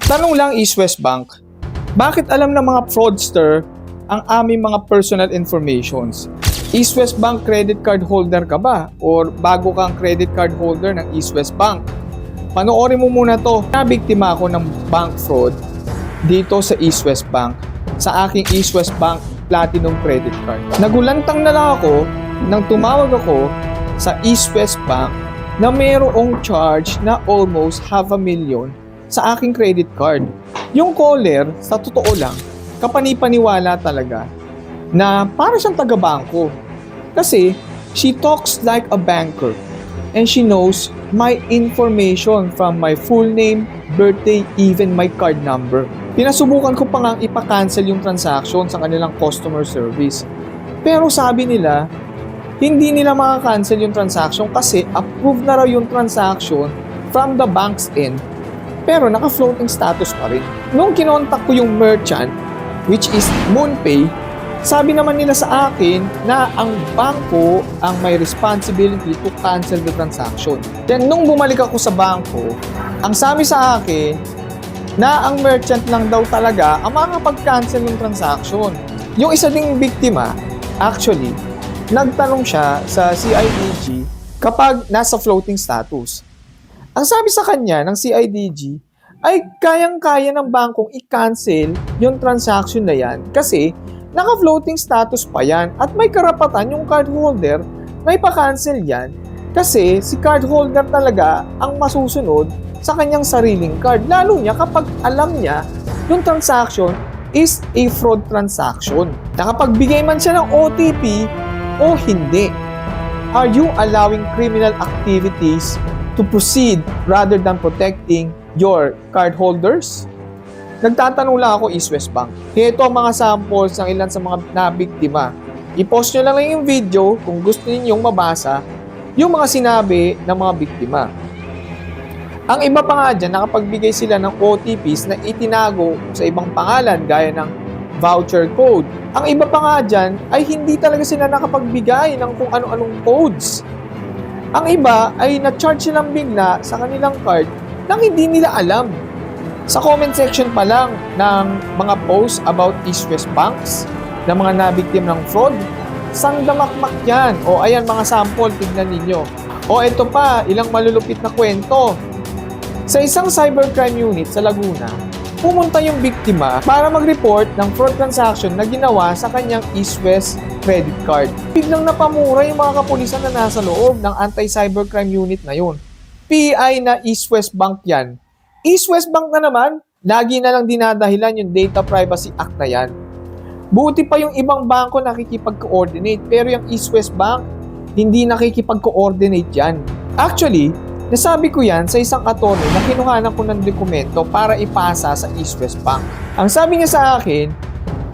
Tanong lang East West Bank, bakit alam ng mga fraudster ang aming mga personal informations? East West Bank credit card holder ka ba? Or bago kang credit card holder ng East West Bank? Panoorin mo muna to. Nabiktima ako ng bank fraud dito sa East West Bank, sa aking East West Bank Platinum Credit Card. Nagulantang na lang ako nang tumawag ako sa East West Bank na mayroong charge na almost 500,000 sa aking credit card. Yung caller, sa totoo lang, kapani-paniwala talaga na para siyang taga-bangko. Kasi she talks like a banker and she knows my information from my full name, birthday, even my card number. Pinasubukan ko pa nga ipa-cancel yung transaction sa kanilang customer service. Pero sabi nila, hindi nila maka-cancel yung transaction kasi approved na raw yung transaction from the bank's end. Pero naka-floating status pa rin. Nung kinontak ko yung merchant, which is MoonPay, sabi naman nila sa akin na ang bangko ang may responsibility to cancel the transaction. Then nung bumalik ako sa bangko, ang sabi sa akin na ang merchant lang daw talaga ang makakapag-cancel yung transaction. Yung isa ding biktima, actually, nagtanong siya sa CIDG kapag nasa floating status. Ang sabi sa kanya ng CIDG ay kayang-kaya ng bangkong i-cancel yung transaction na yan kasi naka-floating status pa yan at may karapatan yung cardholder na ipa-cancel yan kasi si cardholder talaga ang masusunod sa kanyang sariling card. Lalo niya kapag alam niya yung transaction is a fraud transaction. Nakapagbigay man siya ng OTP o hindi. Are you allowing criminal activities to proceed rather than protecting your cardholders? Nagtatanong lang ako, East West Bank. Ito ang mga samples ng ilan sa mga nabiktima. I-post nyo lang yung video kung gusto ninyong mabasa yung mga sinabi ng mga biktima. Ang iba pa nga dyan, nakapagbigay sila ng OTPs na itinago sa ibang pangalan gaya ng voucher code. Ang iba pa nga dyan ay hindi talaga sila nakapagbigay ng kung ano-anong codes. Ang iba ay na-charge silang bigla sa kanilang card nang hindi nila alam. Sa comment section pa lang ng mga posts about East West Banks na mga nabiktim ng fraud, sangdamakmak yan. O ayan mga sample, tignan ninyo. O ito pa, ilang malulupit na kwento. Sa isang cybercrime unit sa Laguna, pumunta yung biktima para mag-report ng fraud transaction na ginawa sa kanyang East West credit card. Biglang napamura yung mga kapulisan na nasa loob ng anti-cybercrime unit na yun. PI na East West Bank yan. East West Bank na naman, lagi na lang dinadahilan yung Data Privacy Act na yan. Buti pa yung ibang bangko nakikipag-coordinate, pero yung East West Bank, hindi nakikipag-coordinate yan. Actually, nasabi ko yan sa isang attorney na kinuhanan ko ng dokumento para ipasa sa East West Bank. Ang sabi niya sa akin,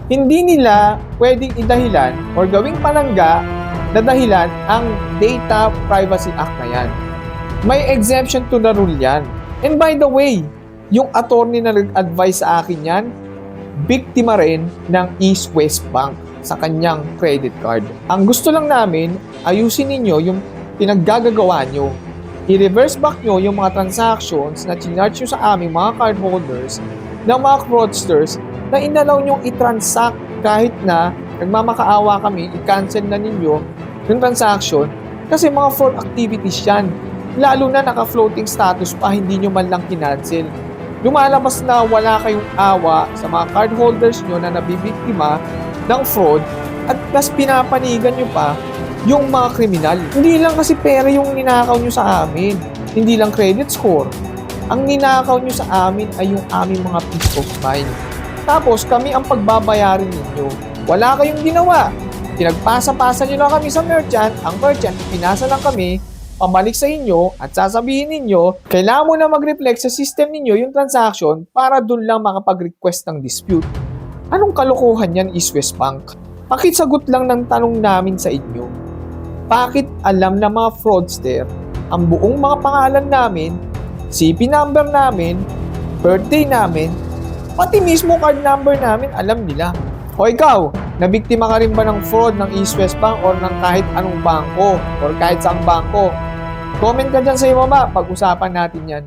hindi nila pwedeng idahilan or gawing palangga na dahilan ang Data Privacy Act na yan. May exemption to the rule yan. And by the way, yung attorney na nag-advise sa akin yan, biktima rin ng East West Bank sa kanyang credit card. Ang gusto lang namin, ayusin ninyo yung pinaggagawa nyo. I-reverse back nyo yung mga transactions na chinarge nyo sa aming mga cardholders ng mga fraudsters na inalaw nyong i-transact kahit na nagmamakaawa kami, i-cancel na ninyo yung transaction kasi mga fraud activities yan. Lalo na naka-floating status pa, hindi nyo man lang kinancel. Lumalabas na wala kayong awa sa mga cardholders nyo na nabibiktima ng fraud at plus pinapanigan nyo pa yung mga kriminal. Hindi lang kasi pera yung ninakaw nyo sa amin. Hindi lang credit score. Ang ninakaw nyo sa amin ay yung aming mga peace of mind. Tapos kami ang pagbabayarin ninyo. Wala kayong ginawa. Pinagpasa-pasa nyo lang kami sa merchant. Ang merchant, pinasa lang kami, pabalik sa inyo at sasabihin ninyo, kailangan mo na mag-reflect sa system ninyo yung transaction para dun lang makapag-request ng dispute. Anong kalokohan yan, East West Bank? Pakisagot lang ng tanong namin sa inyo. Bakit alam na mga fraudster ang buong mga pangalan namin, CP number namin, birthday namin, pati mismo card number namin alam nila? O ikaw, nabiktima ka rin ba ng fraud ng East West Bank or ng kahit anong bangko or kahit saang bangko? Comment ka dyan sa ibaba, pag-usapan natin yan.